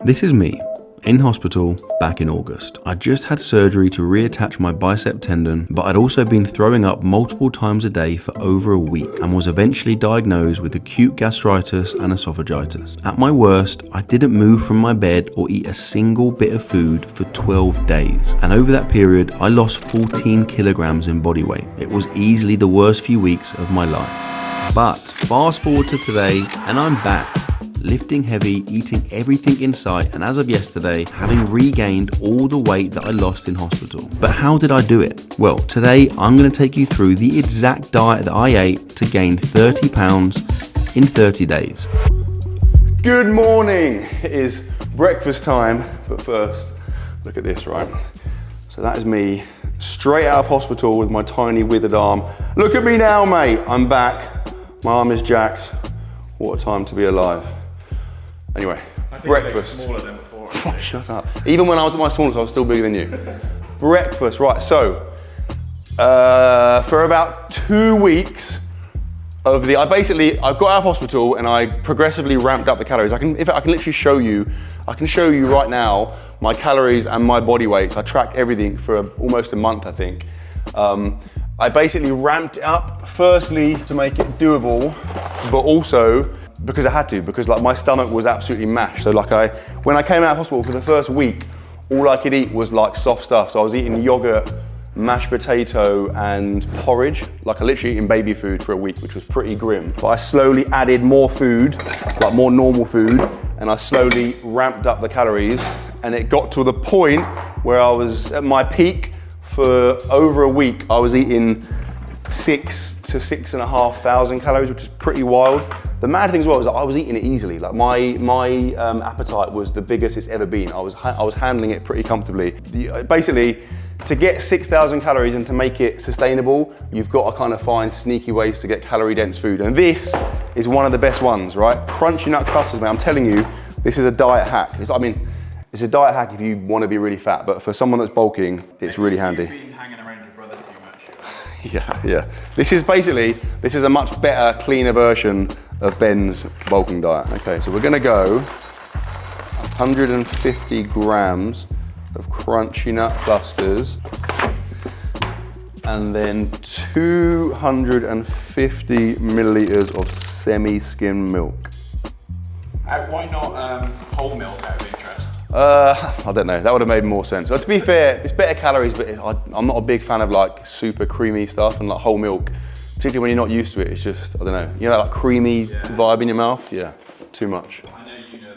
This is me, in hospital, back in August. I just had surgery to reattach my bicep tendon, but I'd also been throwing up multiple times a day for over a week and was eventually diagnosed with acute gastritis and esophagitis. At my worst, I didn't move from my bed or eat a single bit of food for 12 days. And over that period, I lost 14 kilograms in body weight. It was easily the worst few weeks of my life. But fast forward to today, and I'm back. Lifting heavy, eating everything in sight, and as of yesterday, having regained all the weight that I lost in hospital. But how did I do it? Well, today I'm going to take you through the exact diet that I ate to gain 30 pounds in 30 days. Good morning. It is breakfast time, but first, look at this, right? So that is me, straight out of hospital with my tiny withered arm. Look at me now, mate. I'm back. My arm is jacked. What a time to be alive. Anyway, breakfast. Smaller than before. Shut up. Even when I was at my smallest, I was still bigger than you. Breakfast, right, so, for about 2 weeks of I got out of hospital and I progressively ramped up the calories. In fact, I can literally show you right now my calories and my body weights. I tracked everything for almost a month, I think. I basically ramped it up, firstly to make it doable, but also because I had to, because like my stomach was absolutely mashed. So like when I came out of hospital for the first week, all I could eat was like soft stuff. So I was eating yogurt, mashed potato and porridge. Like I literally eating baby food for a week, which was pretty grim. But I slowly added more food, like more normal food, and I slowly ramped up the calories. And it got to the point where I was at my peak for over a week. I was eating 6,000 to 6,500 calories, which is pretty wild. The mad thing as well is that I was eating it easily. Like my appetite was the biggest it's ever been. I was handling it pretty comfortably. Basically, to get 6,000 calories and to make it sustainable, you've got to kind of find sneaky ways to get calorie dense food. And this is one of the best ones, right? Crunchy nut clusters, man. I'm telling you, this is a diet hack. It's a diet hack if you want to be really fat, but for someone that's bulking, it's really handy. You've been hanging around your brother too much. Yeah. This is a much better, cleaner version of Ben's bulking diet. Okay, so we're gonna go 150 grams of crunchy nut clusters and then 250 milliliters of semi-skim milk. Why not whole milk out of interest? I don't know, that would have made more sense. To be fair, it's better calories, but I'm not a big fan of like super creamy stuff and like whole milk. Particularly when you're not used to it, it's just, I don't know, you know, like creamy vibe in your mouth? Yeah, too much. I know you know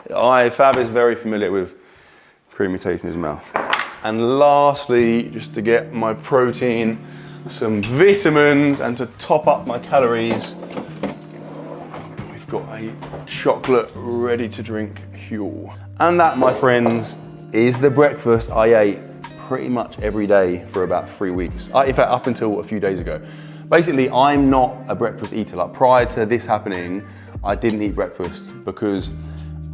that. Fab is very familiar with creamy taste in his mouth. And lastly, just to get my protein, some vitamins, and to top up my calories, we've got a chocolate ready to drink Huel. And that, my friends, is the breakfast I ate pretty much every day for about 3 weeks. In fact, up until a few days ago. Basically, I'm not a breakfast eater. Like prior to this happening, I didn't eat breakfast because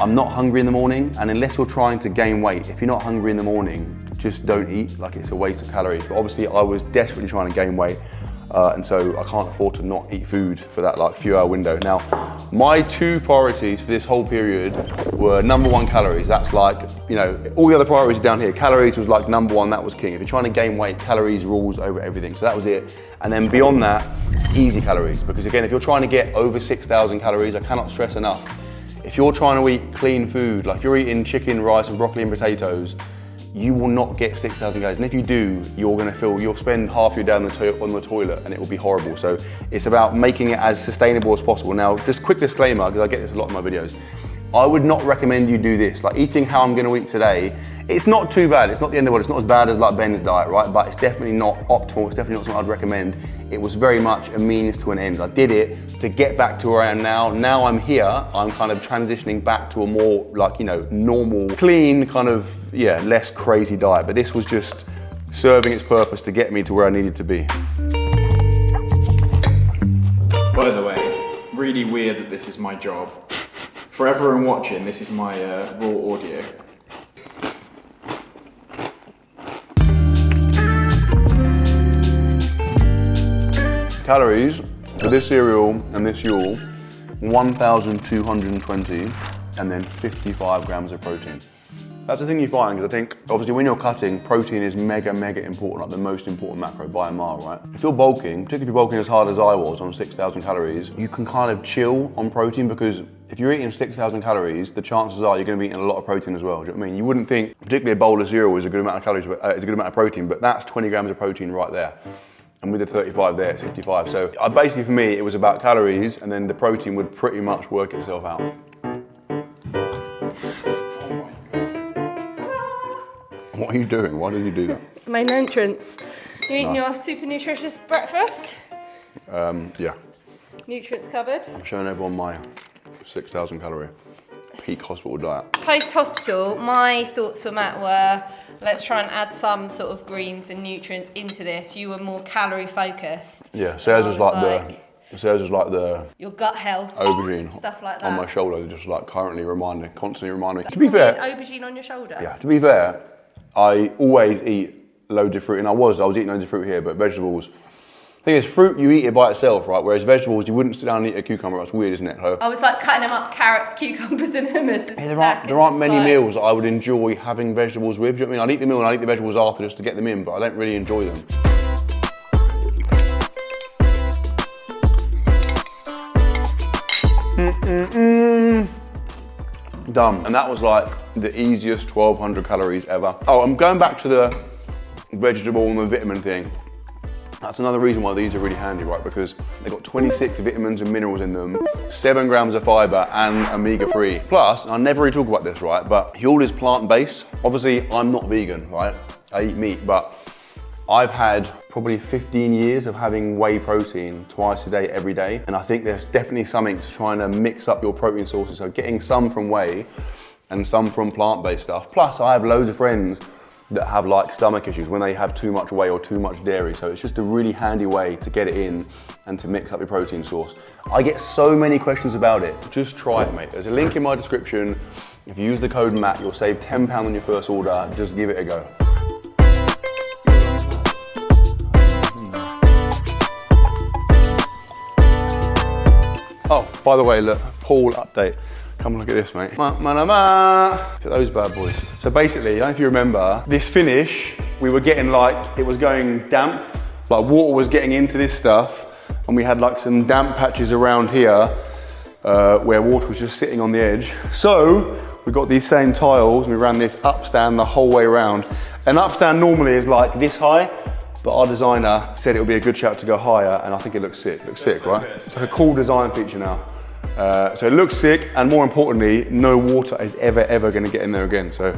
I'm not hungry in the morning, and unless you're trying to gain weight, if you're not hungry in the morning, just don't eat. Like it's a waste of calories. But obviously I was desperately trying to gain weight, and so I can't afford to not eat food for that like few hour window. Now, my two priorities for this whole period were number one, calories. That's like, you know, all the other priorities down here. Calories was like number one, that was king. If you're trying to gain weight, calories rules over everything. So that was it. And then beyond that, easy calories. Because again, if you're trying to get over 6,000 calories, I cannot stress enough. If you're trying to eat clean food, like if you're eating chicken, rice and broccoli and potatoes, you will not get 6,000 calories. And if you do, you'll spend half your day on the toilet and it will be horrible. So it's about making it as sustainable as possible. Now, just quick disclaimer, because I get this a lot in my videos. I would not recommend you do this. Like eating how I'm gonna eat today, it's not too bad. It's not the end of the world. It's not as bad as like Ben's diet, right? But it's definitely not optimal. It's definitely not something I'd recommend. It was very much a means to an end. I did it to get back to where I am now. Now I'm here, I'm kind of transitioning back to a more like, you know, normal, clean, kind of, yeah, less crazy diet. But this was just serving its purpose to get me to where I needed to be. By the way, really weird that this is my job. For everyone watching, this is my raw audio. Calories for this cereal and this Huel, 1,220. and then 55 grams of protein. That's the thing you find, because I think, obviously when you're cutting, protein is mega important, like the most important macro by a mile, right? If you're bulking, particularly if you're bulking as hard as I was on 6,000 calories, you can kind of chill on protein, because if you're eating 6,000 calories, the chances are you're going to be eating a lot of protein as well. Do you know what I mean? You wouldn't think, particularly a bowl of cereal is a good amount of calories, it's a good amount of protein, but that's 20 grams of protein right there. And with the 35 there, it's 55. So basically for me, it was about calories, and then the protein would pretty much work itself out. What are you doing? Why did you do that? Main entrance. You eating your super nutritious breakfast? Yeah. Nutrients covered. I'm showing everyone my 6,000 calorie peak hospital diet. Post-hospital, my thoughts for Matt were, let's try and add some sort of greens and nutrients into this. You were more calorie focused. Yeah, Sarah's was like the your gut health, aubergine stuff like that on my shoulder, just like constantly reminding me. To be fair, aubergine on your shoulder. Yeah. To be fair, I always eat loads of fruit, and I was eating loads of fruit here, but vegetables. The thing is, fruit, you eat it by itself, right? Whereas vegetables, you wouldn't sit down and eat a cucumber. That's weird, isn't it? So, I was like cutting them up, carrots, cucumbers and hummus. yeah, there aren't many meals that I would enjoy having vegetables with. Do you know what I mean? I'd eat the meal and I'd eat the vegetables after just to get them in, but I don't really enjoy them. Done. And that was like the easiest 1,200 calories ever. Oh, I'm going back to the vegetable and the vitamin thing. That's another reason why these are really handy, right? Because they've got 26 vitamins and minerals in them, 7 grams of fiber and omega-3. Plus, and I never really talk about this, right? But Huel is plant-based. Obviously, I'm not vegan, right? I eat meat, but I've had probably 15 years of having whey protein twice a day, every day. And I think there's definitely something to trying to mix up your protein sources. So getting some from whey and some from plant-based stuff. Plus, I have loads of friends that have like stomach issues when they have too much whey or too much dairy. So it's just a really handy way to get it in and to mix up your protein source. I get so many questions about it. Just try it, mate. There's a link in my description. If you use the code MATT, you'll save £10 on your first order. Just give it a go. Oh, by the way, look, pool update. Come and look at this, mate. Look at those bad boys. So basically, I don't know if you remember, this finish, we were getting like, it was going damp, like water was getting into this stuff, and we had like some damp patches around here where water was just sitting on the edge. So we got these same tiles, and we ran this upstand the whole way around. An upstand normally is like this high, but our designer said it would be a good shout to go higher, and I think it looks sick. Looks sick, right? It's like a cool design feature now. So it looks sick, and more importantly, no water is ever going to get in there again. So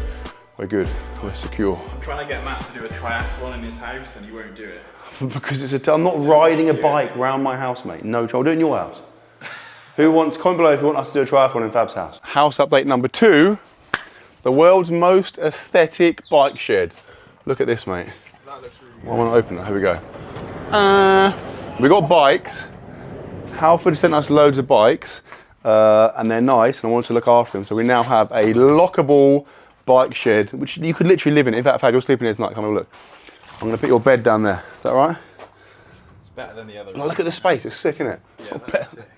we're good, we're secure. I'm trying to get Matt to do a triathlon in his house, and he won't do it. Because I'm not riding a bike around my house, mate. No, I'll do it in your house. Comment below if you want us to do a triathlon in Fab's house. House update number 2, the world's most aesthetic bike shed. Look at this, mate. That looks really good. I want to open it, here we go. We got bikes. Halford sent us loads of bikes, and they're nice, and I wanted to look after them. So we now have a lockable bike shed, which you could literally live in. In fact, you're sleeping here tonight, come have a look. I'm gonna put your bed down there. Is that right? It's better than the other Oh, look at the space, it's sick, isn't it? Yeah, that's sick.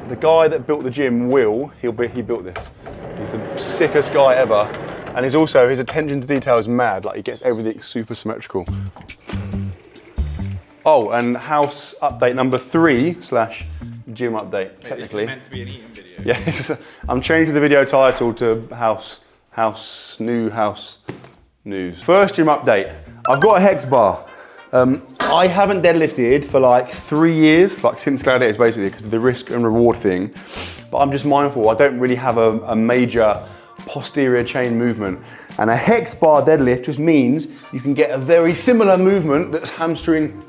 The guy that built the gym, Will, he built this. He's the sickest guy ever. And his attention to detail is mad, like he gets everything super symmetrical. Oh, and house update number 3/gym update, technically. This is meant to be an eating video. Yeah, it's just, I'm changing the video title to house news. First gym update. I've got a Hex bar. I haven't deadlifted for like 3 years, like since Gladiators basically, because of the risk and reward thing. But I'm just mindful, I don't really have a major posterior chain movement. And a Hex bar deadlift just means you can get a very similar movement that's hamstring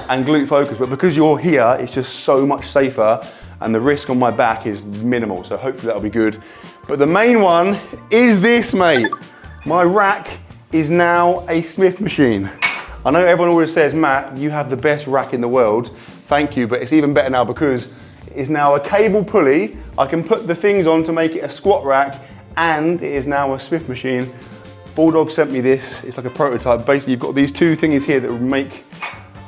and glute focused, but because you're here, it's just so much safer and the risk on my back is minimal, so hopefully that'll be good. But the main one is this, mate. My rack is now a Smith machine. I know everyone always says, Matt, you have the best rack in the world. Thank you, but it's even better now because it's now a cable pulley. I can put the things on to make it a squat rack, and it is now a Smith machine. Bulldog sent me this, it's like a prototype. Basically, you've got these 2 thingies here that will make,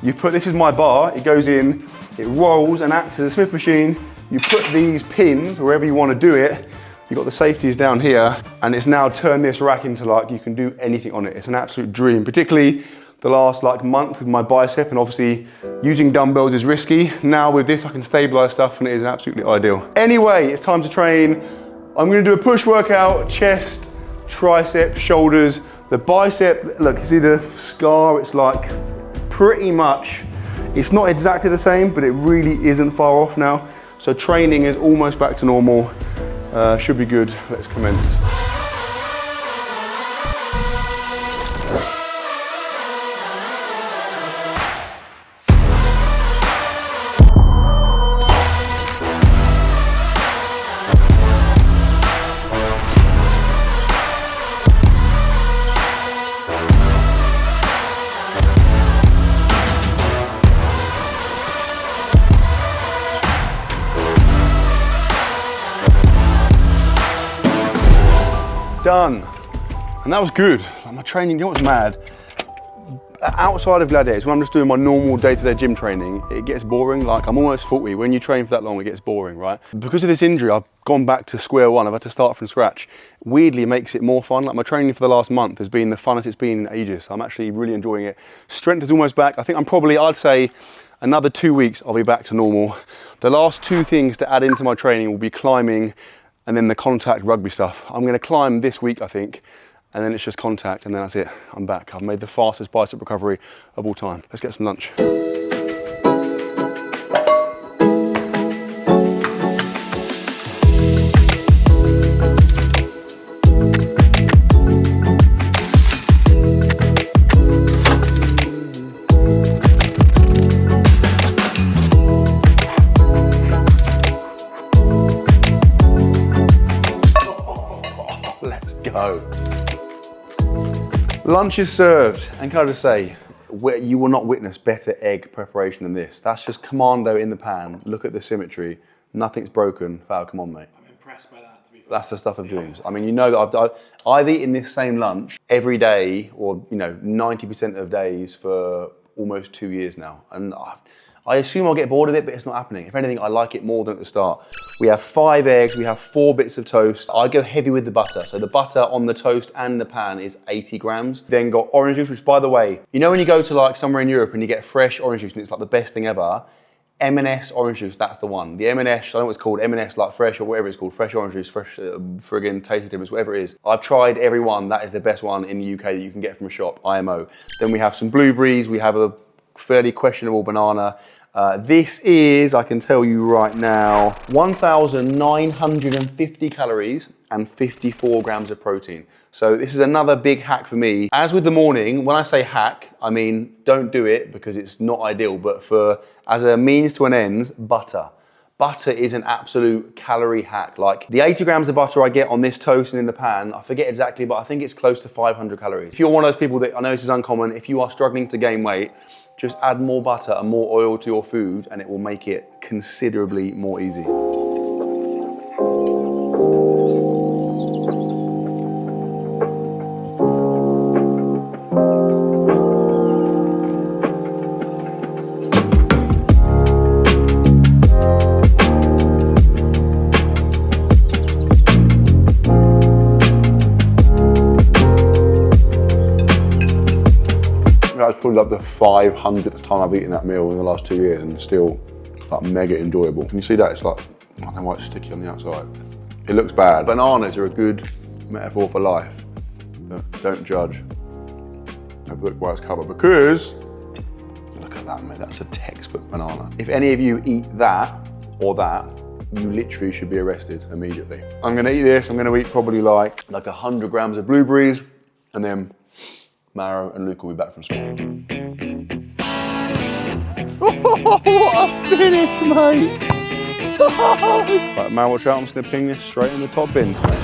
this is my bar, it goes in, it rolls and acts as a Smith machine. You put these pins wherever you want to do it, You've got the safeties down here, and it's now turned this rack into like, you can do anything on it. It's an absolute dream, particularly the last like month with my bicep, and obviously using dumbbells is risky. Now with this, I can stabilize stuff and it is absolutely ideal. Anyway, it's time to train. I'm gonna do a push workout, chest, tricep, shoulders. The bicep, look, you see the scar? It's like pretty much, it's not exactly the same, but it really isn't far off now. So training is almost back to normal. Should be good. Let's commence. Done. And that was good. Like my training, you know what's mad? Outside of gladiators, when I'm just doing my normal day-to-day gym training, it gets boring. Like I'm almost 40. When you train for that long, it gets boring, right? Because of this injury, I've gone back to square one. I've had to start from scratch. Weirdly, it makes it more fun. Like my training for the last month has been the funnest it's been in ages. I'm actually really enjoying it. Strength is almost back. I think I'm probably, I'd say, another 2 weeks, I'll be back to normal. The last two things to add into my training will be climbing and then the contact rugby stuff. I'm gonna climb this week, I think, and then it's just contact, and then that's it. I'm back. I've made the fastest bicep recovery of all time. Let's get some lunch. Lunch is served, and can I just say, you will not witness better egg preparation than this. That's just commando in the pan. Look at the symmetry. Nothing's broken. Val, come on, mate. I'm impressed by that, to be fair. That's the stuff of dreams. I mean, you know that I've eaten this same lunch every day, or 90% of days for almost 2 years now, and I assume I'll get bored of it, but it's not happening. If anything, I like it more than at the start. We have 5 eggs, we have 4 bits of toast. I go heavy with the butter. So the butter on the toast and the pan is 80 grams. Then got orange juice, which by the way, when you go to like somewhere in Europe and you get fresh orange juice and it's like the best thing ever, M&S orange juice, that's the one. The M&S, I don't know what it's called, M&S like fresh or whatever it's called, fresh orange juice, fresh friggin' taste difference, whatever it is. I've tried every one. That is the best one in the UK that you can get from a shop, IMO. Then we have some blueberries, we have a fairly questionable banana. This is, I can tell you right now, 1,950 calories and 54 grams of protein. So this is another big hack for me. As with the morning, when I say hack, I mean, don't do it because it's not ideal, but as a means to an end, butter. Butter is an absolute calorie hack. Like the 80 grams of butter I get on this toast and in the pan, I forget exactly, but I think it's close to 500 calories. If you're one of those people that, I know this is uncommon, if you are struggling to gain weight, just add more butter and more oil to your food and it will make it considerably more easy. That's probably like the 500th time I've eaten that meal in the last 2 years and still like mega enjoyable. Can you see that? It's like, I don't know why it's sticky on the outside. It looks bad. Bananas are a good metaphor for life. Don't judge a book by its cover because, look at that, mate, that's a textbook banana. If any of you eat that or that, you literally should be arrested immediately. I'm gonna eat this, I'm gonna eat probably like 100 grams of blueberries and then Maro and Luke will be back from school. Oh, what a finish, mate! Right, Maro, watch out, I'm just gonna ping this straight in the top bins, mate.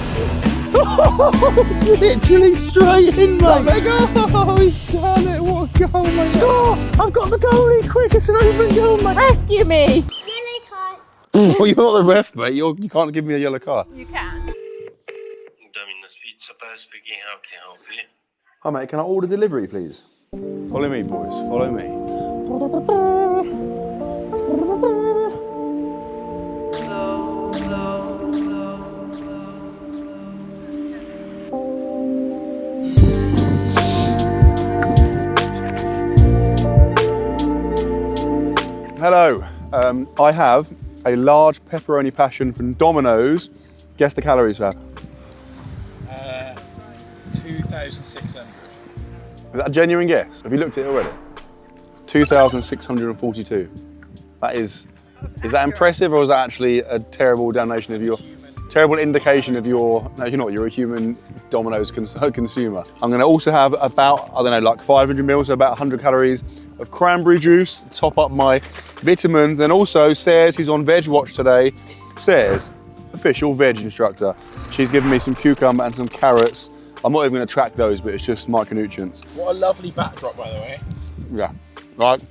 It's literally straight in, mate! Oh, he's done it, what a goal, mate! Score! I've got the goalie, quick, it's an open goal, mate! Rescue me! Yellow card. Well, you're not the ref, mate, you can't give me a yellow card. You can. Domino's Pizza Bar speaking, how can I help you? Hi mate, can I order delivery please? Follow me boys, follow me. Hello, I have a large pepperoni passion from Domino's. Guess the calories, Fab. 2,600. Is that a genuine guess? Have you looked at it already? 2,642. That is that impressive, or is that actually a terrible damnation of your, terrible indication of your, no, you're not, you're a human Domino's consumer. I'm gonna also have about, I don't know, like 500 mils, so about 100 calories of cranberry juice, top up my vitamins, and also Sarah's, who's on Veg Watch today, Sarah's official veg instructor. She's given me some cucumber and some carrots. I'm not even gonna track those, but it's just micronutrients. What a lovely backdrop, by the way. Yeah, like,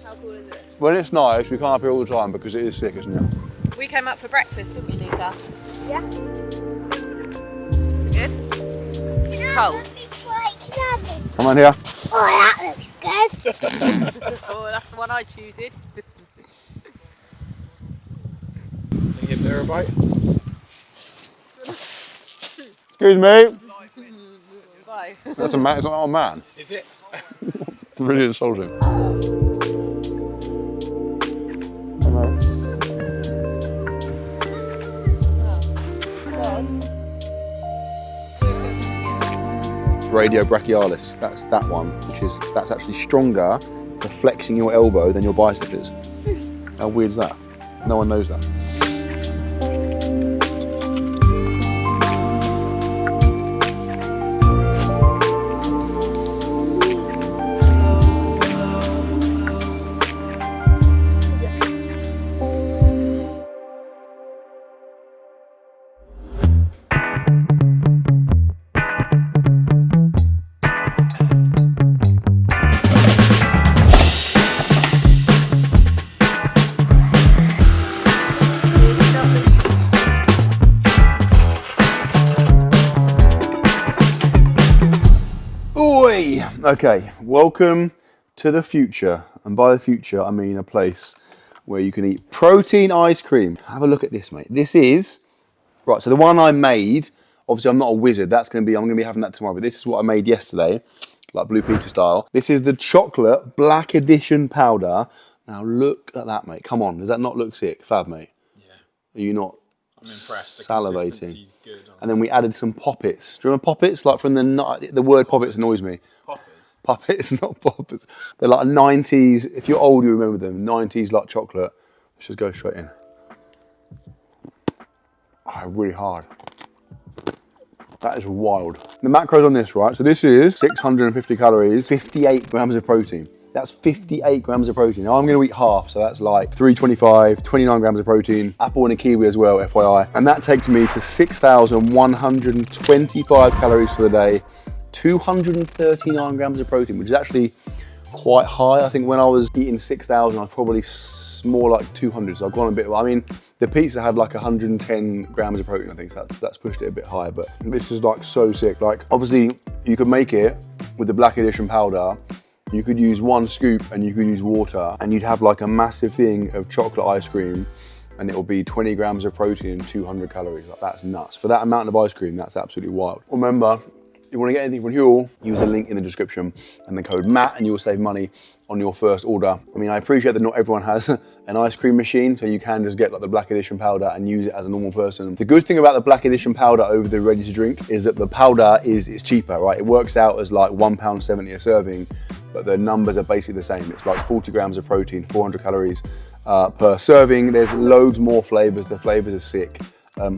How cool is it? when it's nice, we can't up here all the time because it is sick, isn't it? We came up for breakfast, didn't we, Lisa? Yeah. Good? Cold. Come on here. Oh, that looks good. Oh, that's the one I choose. Can you give her a bite? Excuse me. Bye. That's a man, it's not a man. Is it? Really insulting. Radio brachialis, that's that one, that's actually stronger for flexing your elbow than your bicep is. How weird is that? No one knows that. Okay, welcome to the future. And by the future, I mean a place where you can eat protein ice cream. Have a look at this, mate. This is, right, so the one I made, obviously I'm not a wizard, I'm gonna be having that tomorrow, but this is what I made yesterday, like Blue Peter style. This is the chocolate black edition powder. Now look at that, mate. Come on, does that not look sick? Fab, mate. Yeah. Are you not I'm impressed. salivating? The consistency's good. And then we added some poppets. Do you remember poppets? Like from the word poppets annoys me. Poppers. Puppets, not poppers. They're like a 90s, if you're old, you remember them, 90s like chocolate. Let's just go straight in. Oh, really hard. That is wild. The macros on this, right? So this is 650 calories, 58 grams of protein. That's 58 grams of protein. Now I'm gonna eat half, so that's like 325, 29 grams of protein, apple and a kiwi as well, FYI. And that takes me to 6,125 calories for the day, 239 grams of protein, which is actually quite high. I think when I was eating 6,000, I was probably more like 200, so I've gone a bit, I mean, the pizza had like 110 grams of protein, I think, so that's pushed it a bit higher, but this is like so sick. Like, obviously, you could make it with the Black Edition powder. You could use one scoop and you could use water, and you'd have like a massive thing of chocolate ice cream, and it'll be 20 grams of protein and 200 calories. Like, that's nuts. For that amount of ice cream, that's absolutely wild. Remember, if you want to get anything from Huel, use a link in the description and the code Matt, and you will save money on your first order. I mean, I appreciate that not everyone has an ice cream machine, so you can just get like the Black Edition powder and use it as a normal person. The good thing about the Black Edition powder over the ready to drink is that the powder is cheaper, right? It works out as like £1.70 a serving, but the numbers are basically the same. It's like 40 grams of protein, 400 calories per serving. There's loads more flavors. The flavors are sick.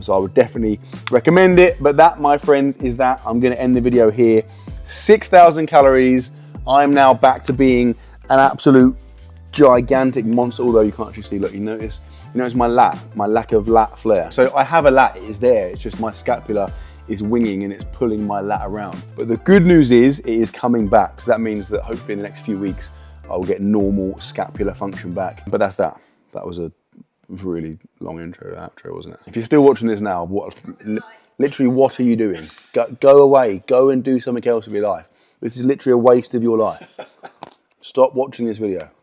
So I would definitely recommend it. But that, my friends, is that. I'm gonna end the video here. 6,000 calories. I'm now back to being an absolute gigantic monster, although you can't actually see, look, you notice my lack of lat flare. So I have a lat, it is there, it's just my scapula is winging and it's pulling my lat around. But the good news is, it is coming back. So that means that hopefully in the next few weeks, I will get normal scapular function back. But that's that. That was a really long intro, outro, wasn't it? If you're still watching this now, literally what are you doing? Go away, go and do something else with your life. This is literally a waste of your life. Stop watching this video.